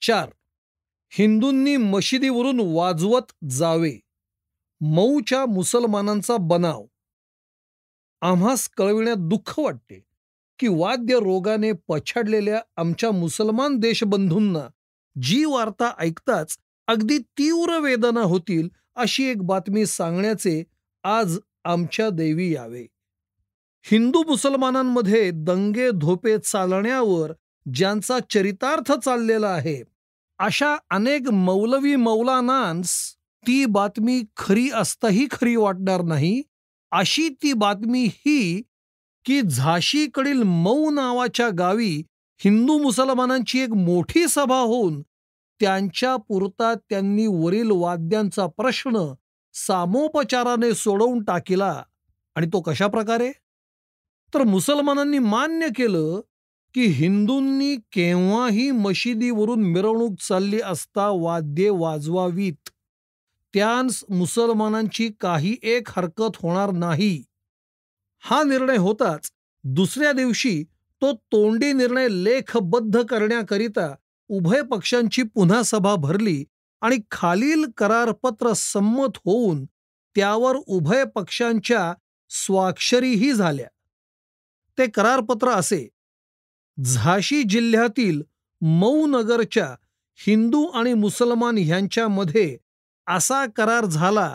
4. हिंदूंनी मशिदीवरून वाजवत जावे. मऊच्या मुसलमानांचा बनाव. आम्हास कळविण्यात दुःख वाटते की वाद्य रोगाने पछाडलेल्या आमच्या मुसलमान देशबंधूंना जी वार्ता ऐकताच अगदी तीव्र वेदना होतील अशी एक बातमी सांगण्याचे आज आमच्या दैवी यावे. हिंदू मुसलमानांमध्ये दंगे धोपे चालण्यावर ज्यांचा चरितार्थ चाललेला आहे, अशा अनेक मौलवी मौलानांस ती बातमी खरी असताही खरी वाटणार नाही. अशी ती बातमी ही की झाशीकडील मऊ नावाच्या गावी हिंदू मुसलमानांची एक मोठी सभा होऊन त्यांच्या पुरता त्यांनी वरील वाद्यांचा प्रश्न सामोपचाराने सोडवून टाकिला. आणि तो कशा प्रकारे? तर मुसलमानांनी मान्य केलं की हिंदूंनी केव्हाही मशिदीवरून मिरवणूक चालली असता वाद्ये वाजवावीत. त्यास मुसलमानांची काही एक हरकत होणार नाही. हा निर्णय होताच दुसऱ्या दिवशी तो तोंडी निर्णय लेखबद्ध करण्याकरिता उभय पक्षांची पुन्हा सभा भरली आणि खालील करारपत्र संमत होऊन त्यावर उभय पक्षांच्या स्वाक्षरीही झाल्या. ते करारपत्र असे: झाशी जिल्ह्यातील मऊ नगरच्या हिंदू आणि मुसलमान ह्यांच्यामध्ये असा करार झाला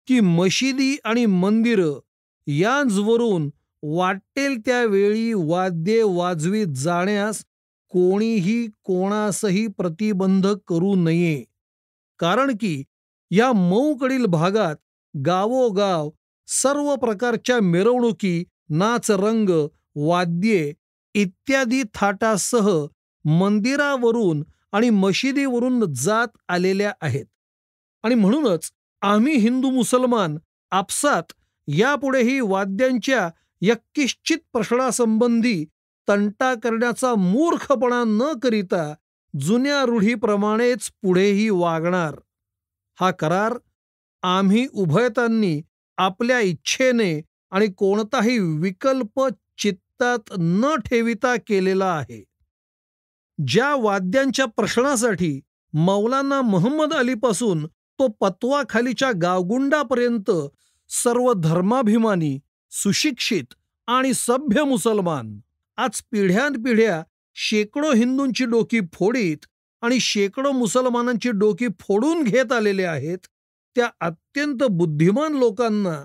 की मशिदी आणि मंदिरं यांजवरून वाटेल त्यावेळी वाद्ये वाजवीत जाण्यास कोणीही कोणासही प्रतिबंध करू नये. कारण की या मऊकडील भागात गावोगाव सर्व प्रकारच्या मिरवणुकी, नाचरंग, वाद्ये इत्यादी थाटासह मंदिरावरून आणि मशिदीवरून जात आलेल्या आहेत. आणि म्हणूनच आम्ही हिंदू मुसलमान आपसात यापुढेही वाद्यांच्या यक्किश्चित प्रश्नासंबंधी तंटा करण्याचा मूर्खपणा न करिता जुन्या रूढीप्रमाणेच पुढेही वागणार. हा करार आम्ही उभयतांनी आपल्या इच्छेने आणि कोणताही विकल्प चित्तात न ठेविता केलेला आहे. ज्या वाद्यांच्या प्रश्नासाठी मौलाना महम्मद अलीपासून तो पतवाखालीच्या गावगुंडापर्यंत सर्व धर्माभिमानी, सुशिक्षित आणि सभ्य मुसलमान आज पिढ्यानपिढ्या शेकडो हिंदूंची डोकी फोडीत आणि शेकडो मुसलमानांची डोकी फोडून घेत आलेले आहेत, त्या अत्यंत बुद्धिमान लोकांना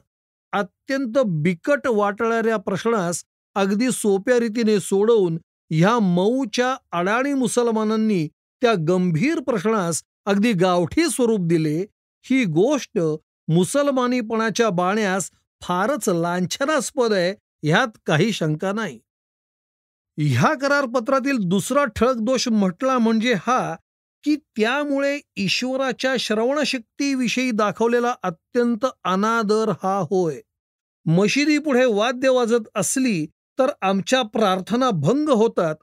अत्यंत बिकट वाटणाऱ्या प्रश्नास अगदी सोप्या रीतीने सोडवून ह्या मऊच्या अडाणी मुसलमानांनी त्या गंभीर प्रश्नास अगदी गावठी स्वरूप दिले. ही गोष्ट मुसलमानीपणाच्या बाण्यास फारच लांछनास्पद आहे, ह्यात काही शंका नाही. ह्या करारपत्रातील दुसरा ठळक दोष म्हटला म्हणजे हा की त्यामुळे ईश्वराच्या श्रवणशक्तीविषयी दाखवलेला अत्यंत अनादर हा होय. मशिदीपुढे वाद्य वाजत असली तर आमच्या प्रार्थना भंग होतात.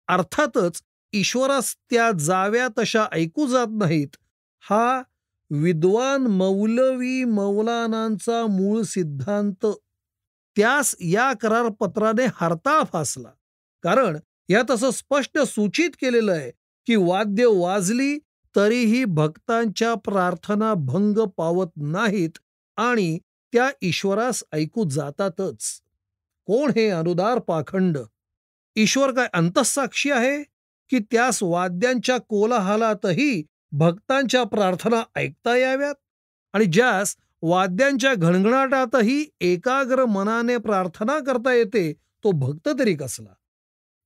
अर्थातच ईश्वरास त्या जाव्या तशा ऐकू जात नाहीत. हा विद्वान मौलवी मौलानांचा मूळ सिद्धांत. त्यास या करारपत्राने हरताळ फासला. कारण यात असं स्पष्ट सूचित केलेलं आहे की वाद्य वाजली तरीही भक्तांच्या प्रार्थना भंग पावत नाहीत आणि त्या ईश्वरास ऐकू जातातच. कोण हे अनुदार पाखंड? ईश्वर काय अंतःसाक्षी आहे की त्यास वाद्यांच्या कोलाहलातही भक्तांच्या प्रार्थना ऐकता याव्यात? आणि ज्यास वाद्यांच्या घणघणाटातही एकाग्र मनाने प्रार्थना करता येते, तो भक्त तरी कसला?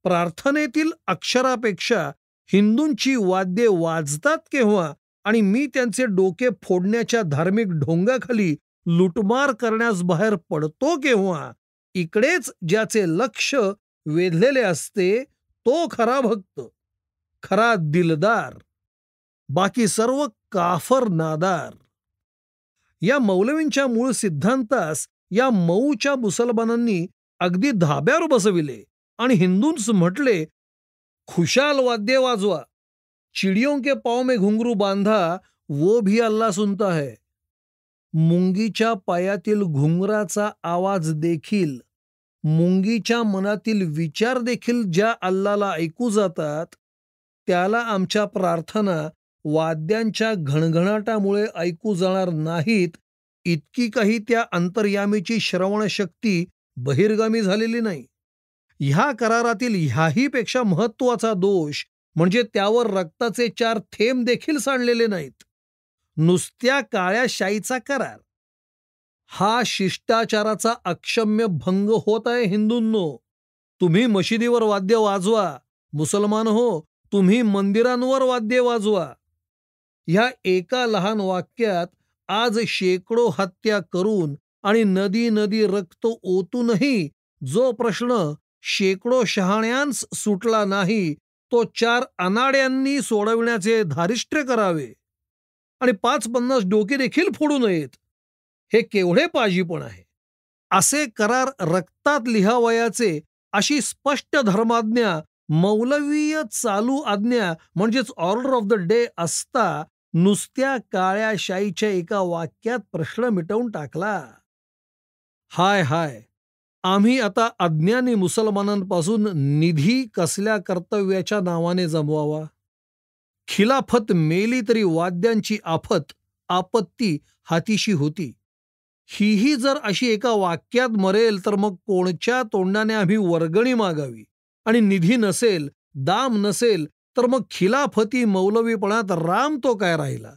प्रार्थनेतील अक्षरापेक्षा हिंदूंची वाद्ये वाजतात केव्हा आणि मी त्यांचे डोके फोडण्याच्या धार्मिक ढोंगाखाली लुटमार करण्यास बाहेर पडतो केव्हा, इकडेच ज्याचे लक्ष वेधलेले असते तो खरा भक्त, खरा दिलदार. बाकी सर्व काफर नादार. या मौलवींच्या मूळ सिद्धांतास या मऊच्या मुसलमानांनी अगदी धाब्यावर बसविले आणि हिंदूंस म्हटले, खुशाल वाद्य वाजवा, चिड़ियों के पाँव में घुंघरू बांधा, वो भी अल्लाह सुनता है. मुंगीच्या पायातील घुंगराचा आवाज देखील, मुंगीच्या मनातील विचार देखील ज्या अल्लाला ऐकू जातात, त्याला आमच्या प्रार्थना वाद्यांच्या घणघणाटामुळे ऐकू जाणार नाहीत, इतकी काही त्या अंतर्यामीची श्रवणशक्ती बहिर्गामी झालेली नाही. ह्या करारातील ह्याही पेक्षा महत्वाचा दोष म्हणजे त्यावर रक्ताचे 4 थेंब देखील सांडलेले नाहीत. नुसत्या काळ्या शाईचा करार. हा शिष्टाचाराचा अक्षम्य भंग होत आहे हिंदूंनो. तुम्ही मशिदीवर वाद्य वाजवा, मुसलमान हो, तुम्ही मंदिरांवर वाद्य वाजवा. ह्या एका लहान वाक्यात आज शेकडो हत्या करून आणि नदी नदी रक्त ओतूनही जो प्रश्न शेकडो शहाण्यांस सुटला नाही, तो 4 अनाड्यांनी सोडविण्याचे धारिष्ट्य करावे आणि 5-50 डोके देखील फोडू नयेत. हे केवढे पाजीपण आहे. असे करार रक्तात लिहावयाचे अशी स्पष्ट धर्माज्ञा, मौलवीय चालू आज्ञा म्हणजेच ऑर्डर ऑफ द डे असता नुसत्या काळ्या शाईच्या एका वाक्यात प्रश्न मिटवून टाकला. हाय हाय, आम्ही आता अज्ञानी मुसलमानांपासून निधी कसल्या कर्तव्याच्या नावाने जमवावा. खिलाफत मेली तरी वाद्यांची आपत्ती हातीशी होती. हीही जर अशी एका वाक्यात मरेल तर मग कोणच्या तोंडाने आम्ही वर्गणी मागावी. आणि निधी नसेल, दाम नसेल तर मग खिलाफती मौलवीपणात राम तो काय राहिला.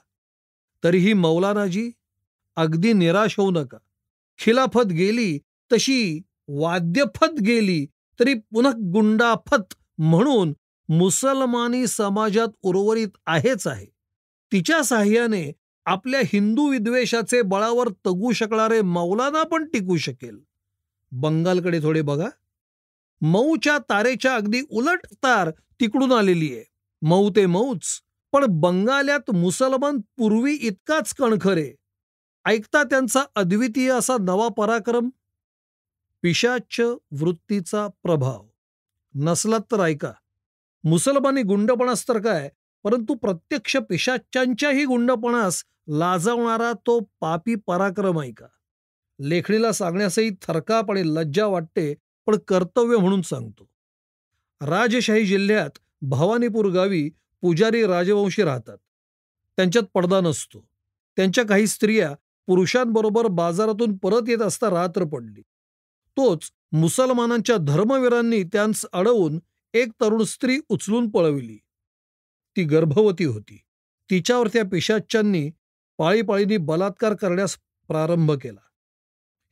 तरीही मौलानाजी, अगदी निराश होऊ नका. खिलाफत गेली तशी वाद्यफत गेली तरी पुन्हा गुंडाफत म्हणून मुसलमानी समाजात उर्वरित आहेच आहे. तिच्या साह्याने आपल्या हिंदू विद्वेषाचे बळावर तगू शकणारे मौलाना पण टिकू शकेल. बंगालकडे थोडे बघा. मऊच्या तारेच्या अगदी उलट तार तिकडून आलेली आहे. मऊ ते मऊच, पण बंगाल्यात मुसलमान पूर्वी इतकाच कणखरे. ऐकता त्यांचा अद्वितीय असा नवा पराक्रम. पिशाच्च वृत्तीचा प्रभाव. नसलात तर ऐका. मुसलमानी गुंडपणास तर काय, परंतु प्रत्यक्ष पिशाच्यांच्याही गुंडपणास लाजवणारा तो पापी पराक्रम ऐका. लेखणीला सांगण्यासही थरकाप आणि लज्जा वाटते, पण कर्तव्य म्हणून सांगतो. राजशाही जिल्ह्यात भवानीपूर गावी पुजारी राजवंशी राहतात. त्यांच्यात पडदा नसतो. त्यांच्या काही स्त्रिया पुरुषांबरोबर बाजारातून परत येत असता रात्र पडली. तोच मुसलमानांच्या धर्मवीरांनी त्यांस अडवून एक तरुण स्त्री उचलून पळविली. ती गर्भवती होती. तिच्यावर त्या पिशाच्यांनी पाळीपाळीनी बलात्कार करण्यास प्रारंभ केला.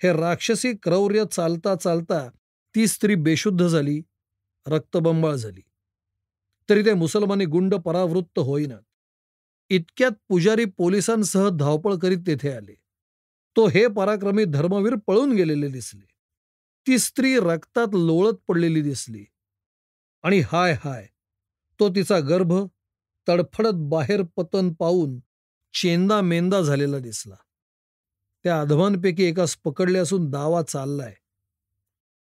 हे राक्षसी क्रौर्य चालता चालता ती स्त्री बेशुद्ध झाली, रक्तबंबाळ झाली. तरी ते मुसलमानी गुंड परावृत्त होईनात. इतक्यात पुजारी पोलिसांसह धावपळ करीत तेथे आले. तो हे पराक्रमी धर्मवीर पळून गेलेले दिसले. ती स्त्री रक्तात लोळत पडलेली दिसली. आणि हाय हाय, तो तिचा गर्भ तडफडत बाहेर पतन पाहून चेंदा मेंदा झालेला दिसला. त्या अधमांपैकी एकास पकडले असून दावा चाललाय.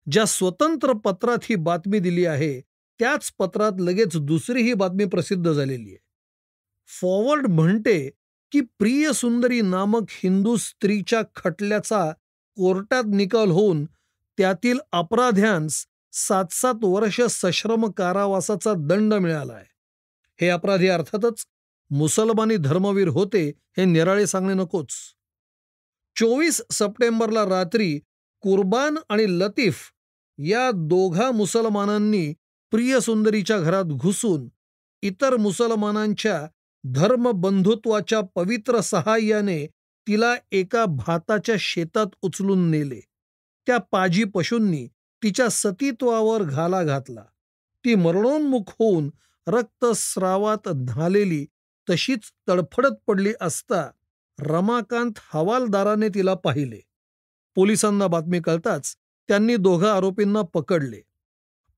ज्या स्वतंत्र पत्रात ही बातमी दिली आहे त्याच पत्रात लगेच दुसरी ही बातमी प्रसिद्ध झालेली आहे. फॉरवर्ड म्हणते की प्रिय सुंदरी नामक हिंदू स्त्रीच्या खटल्याचा कोर्टात निकाल होऊन त्यातील अपराध्यांस 7-7 वर्ष सश्रम कारावासाचा दंड मिळाला आहे. हे अपराधी अर्थातच मुसलमानी धर्मवीर होते हे निराळे सांगणे नकोच. 24 सप्टेंबरला रात्री कुर्बान आणि लतीफ या दोघा मुसलमानांनी प्रिय सुंदरीच्या घरात घुसून इतर मुसलमानांच्या धर्मबंधुत्वाच्या पवित्र सहाय्याने तिला एका भाताच्या शेतात उचलून नेले. त्या पाजी पशूंनी तिच्या सतीत्वावर घाला घातला. ती मरणोन्मुख होऊन रक्तस्रावात न्हालेली तशीच तडफडत पडली असता रमाकांत हवालदाराने तिला पाहिले. पोलिसांना बातमी कळताच त्यांनी दोघा आरोपींना पकडले.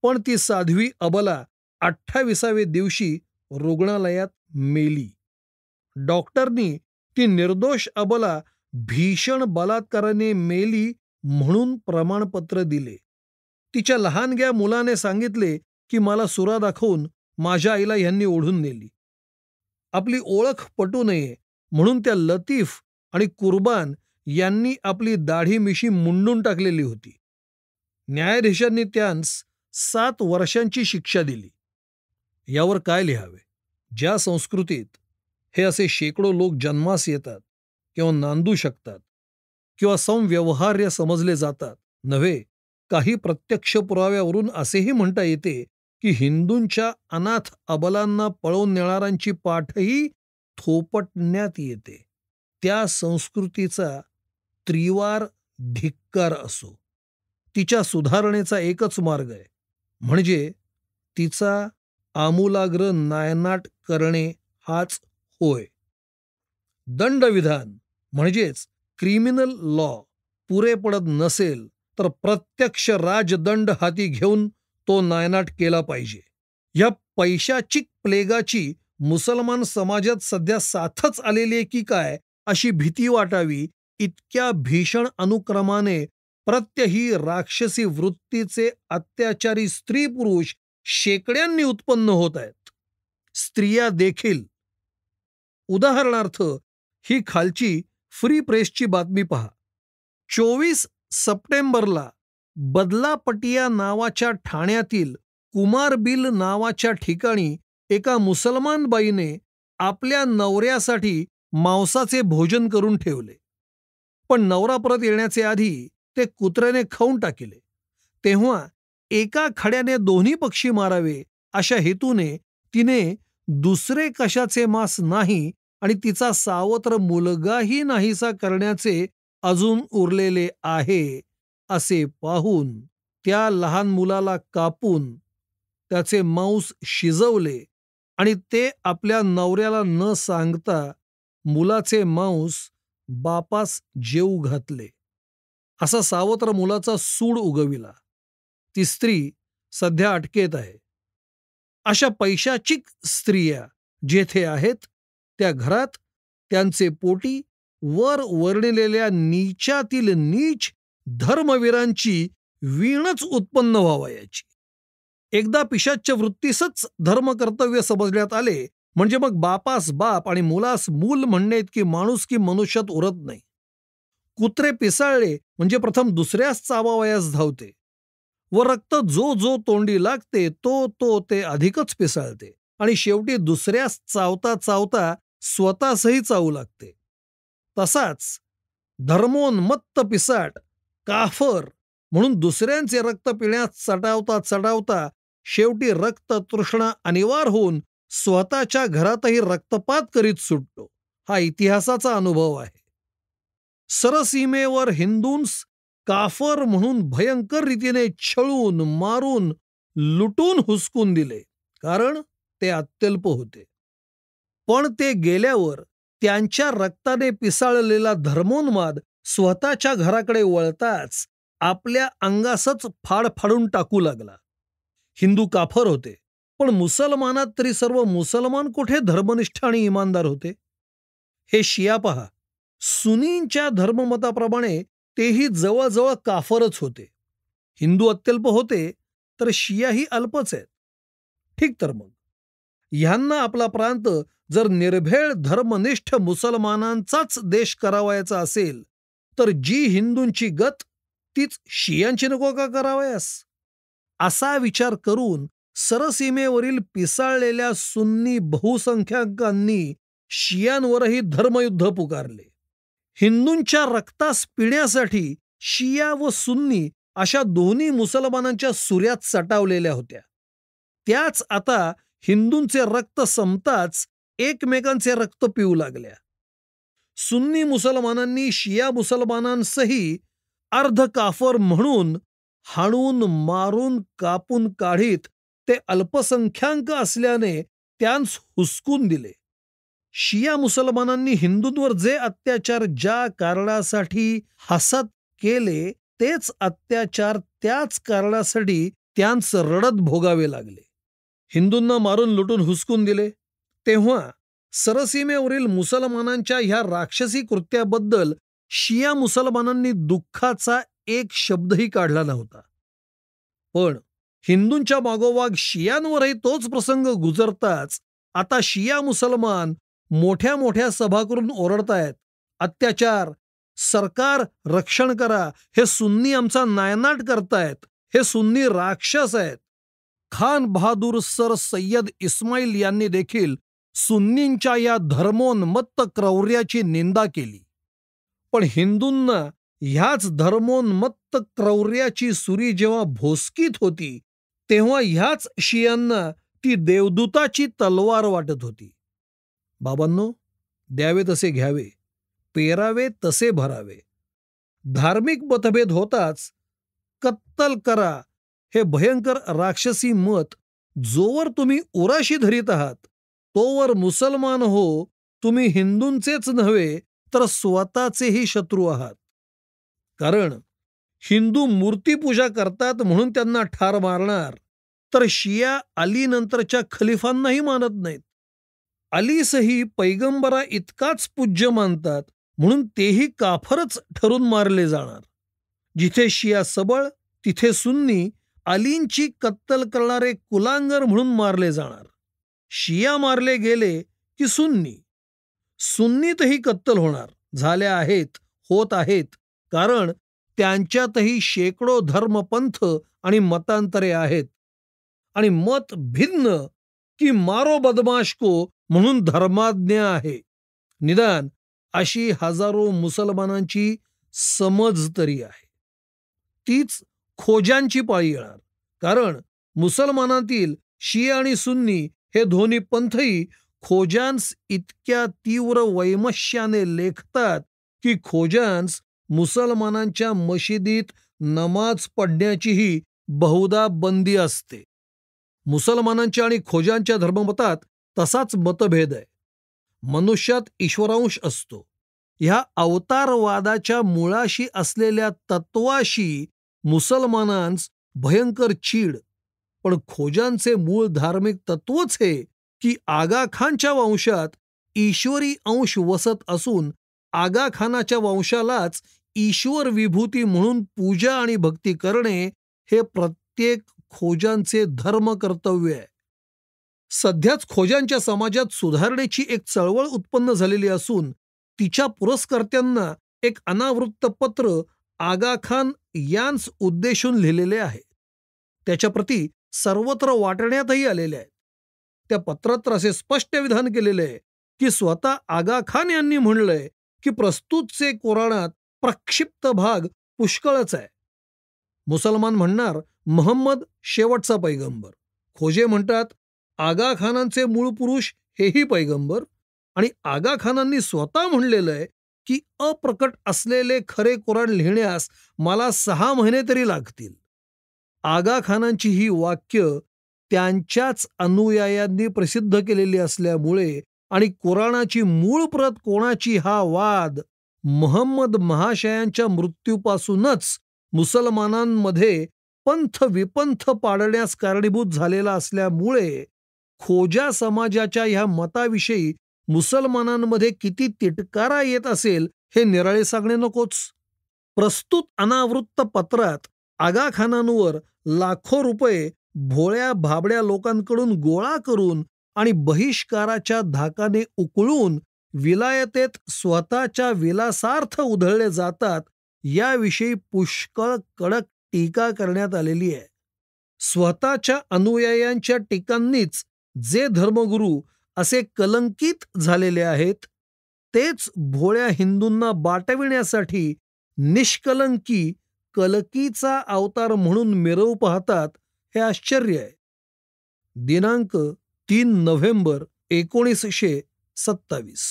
पण ती साध्वी अबला 28व्या दिवशी रुग्णालयात मेली. डॉक्टरनी ती निर्दोष अबला भीषण बलात्काराने मेली म्हणून प्रमाणपत्र दिले. तिच्या लहानग्या मुलाने सांगितले की मला सुरा दाखवून माझ्या आईला ह्यांनी ओढून नेली. आपली ओळख पटू नये म्हणून त्या लतीफ आणि कुर्बान यांनी आपली दाढी मिशी मुंडून टाकलेली होती. न्यायाधीशांनी त्यांस 7 वर्षांची शिक्षा दिली. यावर काय लिहावे. ज्या संस्कृतीत हे असे शेकडो लोक जन्मास येतात किंवा नांदू शकतात किंवा समव्यवहार्य समजले जातात नव्हे, काही प्रत्यक्ष पुराव्यावरून असेही म्हणता येते की हिंदूंच्या अनाथ अबलांना पळवून नेणाऱ्यांची पाठही थोपटण्यात येते. त्या संस्कृतीचा त्रिवार धिक्कार असो. तिच्या सुधारणेचा एकच मार्ग आहे, म्हणजे तिचा आमूलाग्र नायनाट करणे हाच होय. दंडविधान म्हणजेच क्रिमिनल लॉ पुरे पडत नसेल तर प्रत्यक्ष राजदंड हाती घेऊन तो नायनाट केला पाहिजे. या पैशाचिक प्लेगाची मुसलमान समाजात सध्या साथच आलेली आहे की काय अशी भीती वाटावी, इतक्या भीषण अनुक्रमाने प्रत्यही राक्षसी वृत्तीचे अत्याचारी स्त्री पुरुष शेकड्यांनी उत्पन्न होत आहेत. स्त्रिया देखील. उदाहरणार्थ, ही खालची फ्री प्रेसची बातमी पहा. 24 सप्टेंबरला बदलापटिया नावाच्या ठाण्यातील कुमारबिल नावाच्या ठिकाणी एका मुसलमान बाईने आपल्या नवऱ्यासाठी मांसाचे भोजन करून ठेवले. पण नवरा परत येण्याचे आधी ते कुत्र्याने खाऊन टाकले. तेव्हा एका खड्याने दोन्ही पक्षी मारावे अशा हेतूने तिने दुसरे कशाचे मांस नाही आणि तिचा सावत्र मुलगाही नाहीसा करण्याचे अजून उरलेले आहे असे पाहून त्या लहान मुलाला कापून त्याचे मांस शिजवले आणि ते आपल्या नवऱ्याला न सांगता मुलाचे मांस बापास जेवू घातले. असा सावत्र मुलाचा सूड उगविला. ती स्त्री सध्या अटकेत आहे. अशा पैशाचिक स्त्रिया जेथे आहेत त्या घरात त्यांचे पोटी वर वर्णिलेल्या नीचातील नीच धर्मवीरांची वीणच उत्पन्न व्हावयाची. एकदा पिशाच्य वृत्तीसच धर्मकर्तव्य समजण्यात आले म्हणजे मग बापास बाप आणि मुलास मूल म्हणणे इतकी माणुसकी मनुष्यात उरत नाही. कुत्रे पिसाळले म्हणजे प्रथम दुसऱ्यास चावावयास धावते व रक्त जो जो तोंडी लागते तो तो ते अधिकच पिसाळते आणि शेवटी दुसऱ्यास चावता चावता स्वतःसही चावू लागते. तसाच धर्मोन्मत्त पिसाट काफर म्हणून दुसऱ्यांचे रक्त पिण्यास चढावता चढावता शेवटी रक्त तृष्णा अनिवार्य होऊन स्वतःच्या घरातही रक्तपात करीत सुटतो. हा इतिहासाचा अनुभव आहे. सरसीमेवर हिंदूंस काफर म्हणून भयंकर रीतीने छळून मारून लुटून हुसकून दिले, कारण ते अत्यल्प होते. पण ते गेल्यावर त्यांच्या रक्ताने पिसाळलेला धर्मोन्माद स्वतःच्या घराकडे वळताच आपल्या अंगासच फाड फाडून टाकू लागला. हिंदू काफर होते, पण मुसलमानात तरी सर्व मुसलमान कुठे धर्मनिष्ठ आणि इमानदार होते? हे शिया पहा. सुनींच्या धर्ममताप्रमाणे तेही जवळजवळ काफरच होते. हिंदू अत्यल्प होते तर शियाही अल्पच आहेत. ठीक, तर मग ह्यांना आपला प्रांत जर निर्भेळ धर्मनिष्ठ मुसलमानांचाच देश करावायचा असेल तर जी हिंदूंची गत तीच शियांची नको का करावयास? असा विचार करून सरसीमेवरील पिसाळलेल्या सुन्नी बहुसंख्याकांनी शियांवरही धर्मयुद्ध पुकारले. हिंदूंच्या रक्तास पिण्यासाठी शिया व सुन्नी अशा दोन्ही मुसलमानांच्या सुऱ्यात सटावलेल्या होत्या. त्याच आता हिंदूंचे रक्त संपताच एकमेकांचे रक्त पिऊ लागल्या. सुन्नी मुसलमानांनी शिया मुसलमानांसही अर्ध काफर म्हणून हाणून मारून कापून काढीत ते अल्पसंख्याक असल्याने त्यांस हुसकून दिले. शिया मुसलमानांनी हिंदूंवर जे अत्याचार ज्या कारणासाठी हसत केले तेच अत्याचार त्याच कारणासाठी त्यांस रडत भोगावे लागले. हिंदूंना मारून लुटून हुसकून दिले तेव्हा सरसीमेवरील मुसलमानांच्या ह्या राक्षसी कृत्याबद्दल शिया मुसलमानांनी दुःखाचा एक शब्दही काढला नव्हता. पण हिंदूंच्या मागोमाग शियांवरही तोच प्रसंग गुजरताच आता शिया मुसलमान मोठ्या मोठ्या सभा करून ओरडतायत, अत्याचार, सरकार रक्षण करा, हे सुन्नी आमचा नायनाट करतायत, हे सुन्नी राक्षस आहेत. खान बहादूर सर सय्यद इस्माईल यांनी देखील सुन्नींच्या या धर्मोन्मत्त क्रौर्याची निंदा केली. पण हिंदूंना ह्याच धर्मोन्मत्त क्रौर्याची सुरी जेव्हा भोसकीत होती, तेव्हा ह्याच शियांना ती देवदूताची तलवार वाटत होती. बाबांनो, द्यावे तसे घ्यावे, पेरावे तसे भरावे. धार्मिक मतभेद होताच कत्तल करा हे भयंकर राक्षसी मत जोवर तुम्ही उराशी धरीत आहात, तोवर मुसलमान हो, तुम्ही हिंदूंचेच नव्हे तर स्वतःचेही शत्रू आहात. कारण हिंदू मूर्तीपूजा करतात म्हणून त्यांना ठार मारणार, तर शिया अली नंतरच्या खलिफांनाही मानत नाहीत. अलीसही पैगंबरा इतकाच पूज्य मानतात म्हणून तेही काफरच ठरून मारले जाणार. जिथे शिया सबळ तिथे सुन्नी अलींची कत्तल करणारे कुलांगर म्हणून मारले जाणार. शिया मारले गेले की सुन्नीतही कत्तल होणार, झाल्या आहेत, होत आहेत. कारण त्यांच्यातही शेकडो धर्मपंथ आणि मतांतरे आहेत. आणि मत भिन्न की मारो बदमाश को म्हणून धर्माज्ञ आहे. निदान अशी हजारो मुसलमानांची समज तरी आहे. तीच खोजांची पाळी येणार. कारण मुसलमानातील शिया आणि सुन्नी हे दोन्ही पंथही खोजांस इतक्या तीव्र वैमश्याने लेखतात की खोजांस मुसलमानांच्या मशिदीत नमाज पढण्याचीही बहुधा बंदी असते. मुसलमानांच्या आणि खोजांच्या धर्ममतात तसाच मतभेद आहे. मनुष्यात ईश्वरांश असतो. ह्या अवतारवादाच्या मुळाशी असलेल्या तत्वाशी मुसलमानांस भयंकर चीड. पण खोजांचे मूळ धार्मिक तत्वच हे की आगाखानच्या वंशात ईश्वरी अंश वसत असून आगाखानाच्या वंशालाच ईश्वर विभूती म्हणून पूजा आणि भक्ती करणे हे प्रत्येक खोजांचे धर्म कर्तव्य आहे. सध्याच खोजांच्या समाजात सुधारणेची एक चळवळ उत्पन्न झालेली असून तिच्या पुरस्कर्त्यांना एक अनावृत्त पत्र आगाखान यांस उद्देशून लिहिलेले आहे. त्याच्या प्रती सर्वत्र वाटण्यातही आलेले आहेत. त्या पत्रात तर असे स्पष्ट विधान केलेले आहे की स्वतः आगाखान यांनी म्हणलंय की प्रस्तुतचे कुराणात प्रक्षिप्त भाग पुष्कळच आहे. मुसलमान म्हणणार महम्मद शेवटचा पैगंबर, खोजे म्हणतात आगाखानांचे मूळ पुरुष हेही पैगंबर, आणि आगाखानांनी स्वतः म्हणलेलं आहे की अप्रकट असलेले खरे कुराण लिहिण्यास मला 6 महिने तरी लागतील. आगाखानांची ही वाक्य त्यांच्याच अनुयायांनी प्रसिद्ध केलेली असल्यामुळे आणि कुराणाची मूळ प्रत कोणाची हा वाद महम्मद महाशयांच्या मृत्यूपासूनच मुसलमानांमध्ये पंथ विपंथ पाडण्यास कारणीभूत झालेला असल्यामुळे खोजा समाजाच्या ह्या मताविषयी मुसलमानांमध्ये किती तिटकारा येत असेल हे निराळे सांगणे नकोच. प्रस्तुत अनावृत्त पत्रात आगाखानांवर लाखो रुपये भोळ्या भाबड्या लोकांकडून गोळा करून आणि बहिष्काराच्या धाकाने उकळून विलायतेत स्वतःच्या विलासार्थ उधळले जातात याविषयी पुष्कळ कडक टीका करण्यात आलेली आहे. स्वतःच्या अनुयायांच्या टीकांनीच जे धर्मगुरू असे कलंकित झालेले आहेत तेच भोळ्या हिंदूंना बाटविण्यासाठी निष्कलंकी कलकीचा अवतार म्हणून मिरवू पाहतात हे आश्चर्य आहे. दिनांक 3 नोव्हेंबर 1927